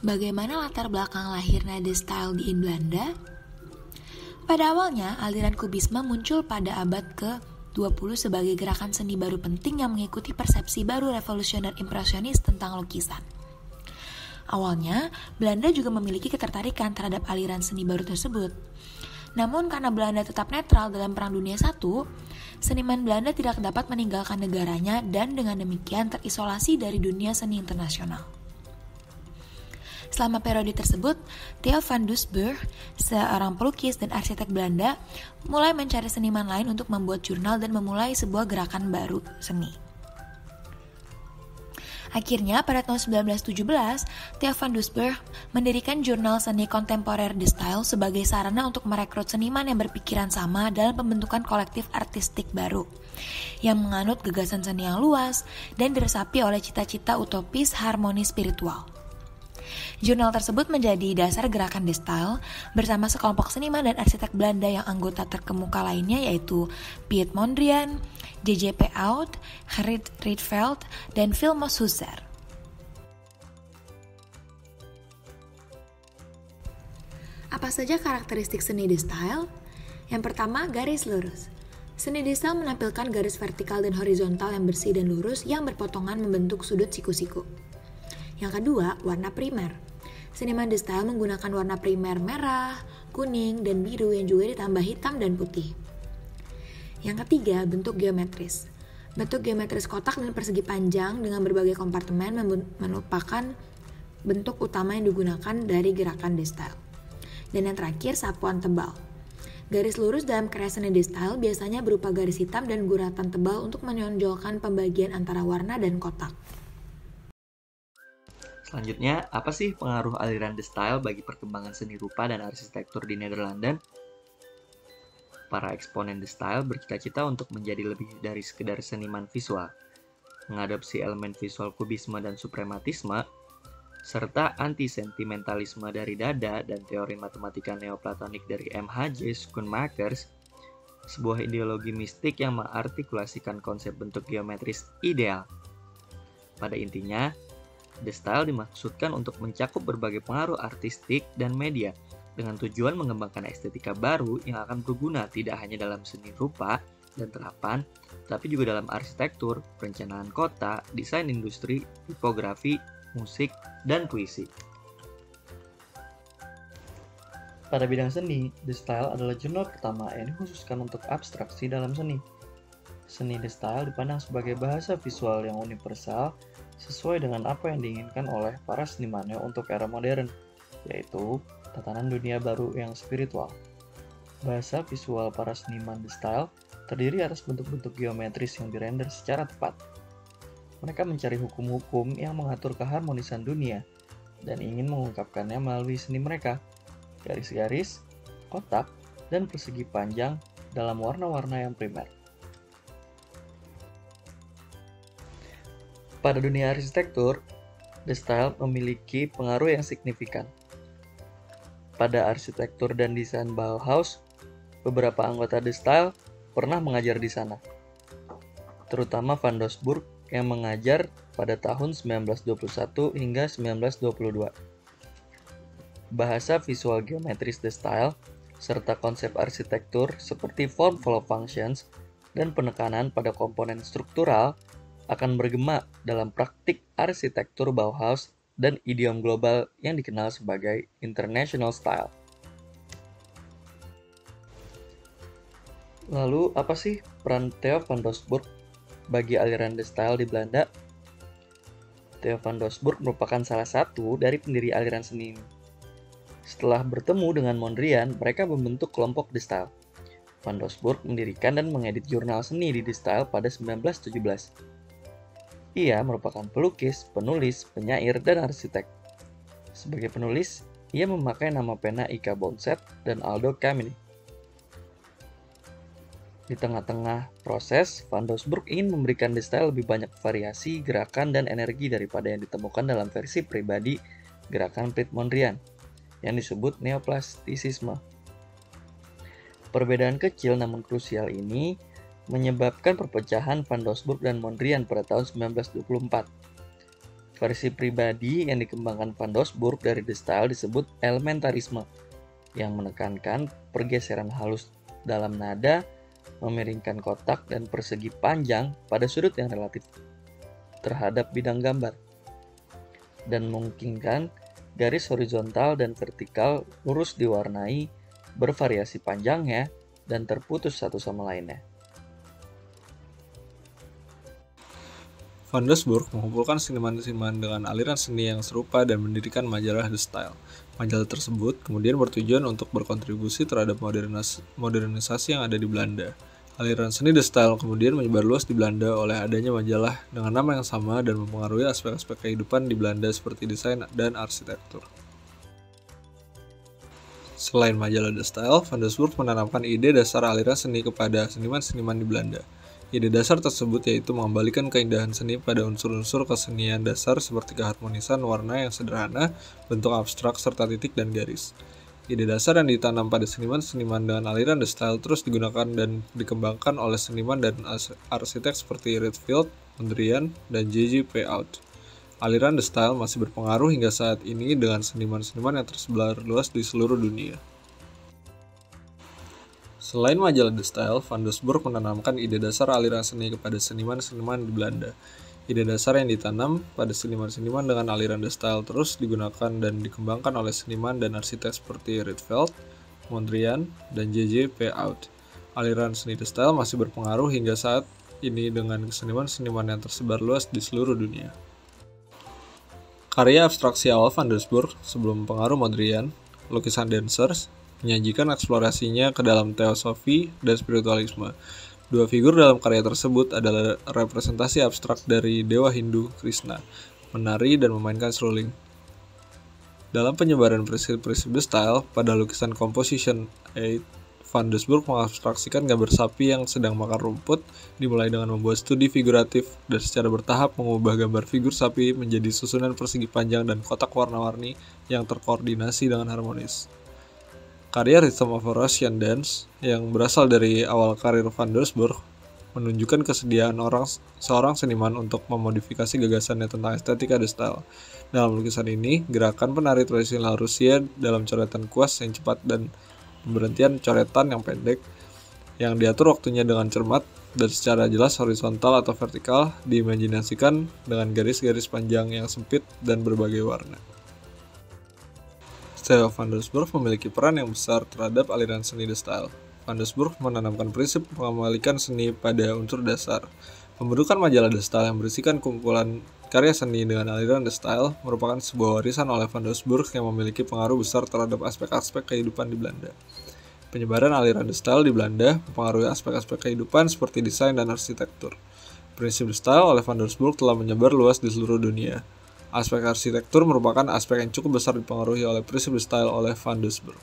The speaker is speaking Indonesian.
Bagaimana latar belakang lahirnya The Style di Belanda? Pada awalnya, aliran kubisme muncul pada abad ke-20 sebagai gerakan seni baru penting yang mengikuti persepsi baru revolusioner impresionis tentang lukisan. Awalnya, Belanda juga memiliki ketertarikan terhadap aliran seni baru tersebut. Namun karena Belanda tetap netral dalam Perang Dunia I, seniman Belanda tidak dapat meninggalkan negaranya dan dengan demikian terisolasi dari dunia seni internasional. Selama periode tersebut, Theo van Doesburg, seorang pelukis dan arsitek Belanda, mulai mencari seniman lain untuk membuat jurnal dan memulai sebuah gerakan baru seni. Akhirnya, pada tahun 1917, Theo van Doesburg mendirikan jurnal seni kontemporer The Style sebagai sarana untuk merekrut seniman yang berpikiran sama dalam pembentukan kolektif artistik baru, yang menganut gagasan seni yang luas dan diresapi oleh cita-cita utopis harmoni spiritual. Jurnal tersebut menjadi dasar gerakan The Style bersama sekelompok seniman dan arsitek Belanda yang anggota terkemuka lainnya yaitu Piet Mondrian, J.J.P. Oud, Gerrit Rietveld, dan Vilmos Huser. Apa saja karakteristik seni The Style? Yang pertama, garis lurus. Seni The Style menampilkan garis vertikal dan horizontal yang bersih dan lurus yang berpotongan membentuk sudut siku-siku. Yang kedua, warna primer. Seniman The Style menggunakan warna primer merah, kuning, dan biru yang juga ditambah hitam dan putih. Yang ketiga, bentuk geometris. Bentuk geometris kotak dan persegi panjang dengan berbagai kompartemen merupakan bentuk utama yang digunakan dari gerakan The Style. Dan yang terakhir, sapuan tebal. Garis lurus dalam karya seni The Style biasanya berupa garis hitam dan guratan tebal untuk menonjolkan pembagian antara warna dan kotak. Selanjutnya, apa sih pengaruh aliran The Style bagi perkembangan seni rupa dan arsitektur di Nederlanda? Para eksponen The Style bercita-cita untuk menjadi lebih dari sekedar seniman visual, mengadopsi elemen visual kubisme dan suprematisme, serta anti-sentimentalisme dari Dada dan teori matematika neoplatonik dari M.H.J. Schoenmakers, sebuah ideologi mistik yang mengartikulasikan konsep bentuk geometris ideal. Pada intinya, The Style dimaksudkan untuk mencakup berbagai pengaruh artistik dan media dengan tujuan mengembangkan estetika baru yang akan berguna tidak hanya dalam seni rupa dan terapan, tapi juga dalam arsitektur, perencanaan kota, desain industri, tipografi, musik, dan puisi. Pada bidang seni, The Style adalah jurnal pertama yang dikhususkan untuk abstraksi dalam seni. Seni The Style dipandang sebagai bahasa visual yang universal sesuai dengan apa yang diinginkan oleh para senimannya untuk era modern, yaitu tatanan dunia baru yang spiritual. Bahasa visual para seniman The Style terdiri atas bentuk-bentuk geometris yang dirender secara tepat. Mereka mencari hukum-hukum yang mengatur keharmonisan dunia dan ingin mengungkapkannya melalui seni mereka. Garis-garis, kotak, dan persegi panjang dalam warna-warna yang primer. Pada dunia arsitektur, The Style memiliki pengaruh yang signifikan. Pada arsitektur dan desain Bauhaus, beberapa anggota The Style pernah mengajar di sana, terutama Van Doesburg yang mengajar pada tahun 1921 hingga 1922. Bahasa visual geometris The Style serta konsep arsitektur seperti form follow functions dan penekanan pada komponen struktural akan bergema dalam praktik arsitektur Bauhaus dan idiom global yang dikenal sebagai International Style. Lalu, apa sih peran Theo van Doesburg bagi aliran The Style di Belanda? Theo van Doesburg merupakan salah satu dari pendiri aliran seni ini. Setelah bertemu dengan Mondrian, mereka membentuk kelompok The Style. Van Doesburg mendirikan dan mengedit jurnal seni di The Style pada 1917. Ia merupakan pelukis, penulis, penyair, dan arsitek. Sebagai penulis, ia memakai nama pena Ika Bonseth dan Aldo Camini. Di tengah-tengah proses, Van Doesburg ingin memberikan The Style lebih banyak variasi, gerakan, dan energi daripada yang ditemukan dalam versi pribadi gerakan Piet Mondrian, yang disebut neoplastisisme. Perbedaan kecil namun krusial ini menyebabkan perpecahan Van Doesburg dan Mondrian pada tahun 1924. Versi pribadi yang dikembangkan Van Doesburg dari The Style disebut elementarisme, yang menekankan pergeseran halus dalam nada, memiringkan kotak dan persegi panjang pada sudut yang relatif terhadap bidang gambar, dan memungkinkan garis horizontal dan vertikal lurus diwarnai bervariasi panjangnya dan terputus satu sama lainnya. Van Doesburg mengumpulkan seniman-seniman dengan aliran seni yang serupa dan mendirikan majalah The Style. Majalah tersebut kemudian bertujuan untuk berkontribusi terhadap modernisasi yang ada di Belanda. Aliran seni The Style kemudian menyebar luas di Belanda oleh adanya majalah dengan nama yang sama dan mempengaruhi aspek-aspek kehidupan di Belanda seperti desain dan arsitektur. Selain majalah The Style, Van Doesburg menanamkan ide dasar aliran seni kepada seniman-seniman di Belanda. Ide dasar tersebut yaitu mengembalikan keindahan seni pada unsur-unsur kesenian dasar seperti keharmonisan warna yang sederhana, bentuk abstrak, serta titik dan garis. Ide dasar yang ditanam pada seniman-seniman dengan aliran The Style terus digunakan dan dikembangkan oleh seniman dan arsitek seperti Rietveld, Mondrian, dan J.J. Peyout. Aliran The Style masih berpengaruh hingga saat ini dengan seniman-seniman yang tersebar luas di seluruh dunia. Selain majalah The Style, Van Doesburg menanamkan ide dasar aliran seni kepada seniman-seniman di Belanda. Ide dasar yang ditanam pada seniman-seniman dengan aliran The Style terus digunakan dan dikembangkan oleh seniman dan arsitek seperti Rietveld, Mondrian, dan J.J. Peyout. Aliran seni The Style masih berpengaruh hingga saat ini dengan seniman-seniman yang tersebar luas di seluruh dunia. Karya abstraksi awal Van Doesburg sebelum pengaruh Mondrian, lukisan Dancers, menyajikan eksplorasinya ke dalam teosofi dan spiritualisme. Dua figur dalam karya tersebut adalah representasi abstrak dari dewa Hindu, Krishna, menari dan memainkan seruling. Dalam penyebaran prinsip-prinsip The Style, pada lukisan Composition 8, Van Doesburg mengabstraksikan gambar sapi yang sedang makan rumput, dimulai dengan membuat studi figuratif dan secara bertahap mengubah gambar figur sapi menjadi susunan persegi panjang dan kotak warna-warni yang terkoordinasi dengan harmonis. Karya Rhythm of a Russian Dance yang berasal dari awal karir Van Doesburg menunjukkan kesediaan seorang seniman untuk memodifikasi gagasannya tentang estetika The Style. Dalam lukisan ini, gerakan penari tradisional Rusia dalam coretan kuas yang cepat dan pemberhentian coretan yang pendek yang diatur waktunya dengan cermat dan secara jelas horizontal atau vertikal diimajinasikan dengan garis-garis panjang yang sempit dan berbagai warna. Style Van Doesburg memiliki peran yang besar terhadap aliran seni The Style. Van Doesburg menanamkan prinsip mengembalikan seni pada unsur dasar. Pembentukan majalah The Style yang berisikan kumpulan karya seni dengan aliran The Style merupakan sebuah warisan oleh Van Doesburg yang memiliki pengaruh besar terhadap aspek-aspek kehidupan di Belanda. Penyebaran aliran The Style di Belanda mempengaruhi aspek-aspek kehidupan seperti desain dan arsitektur. Prinsip The Style oleh Van Doesburg telah menyebar luas di seluruh dunia. Aspek arsitektur merupakan aspek yang cukup besar dipengaruhi oleh prinsip The Style oleh Van Doesburg.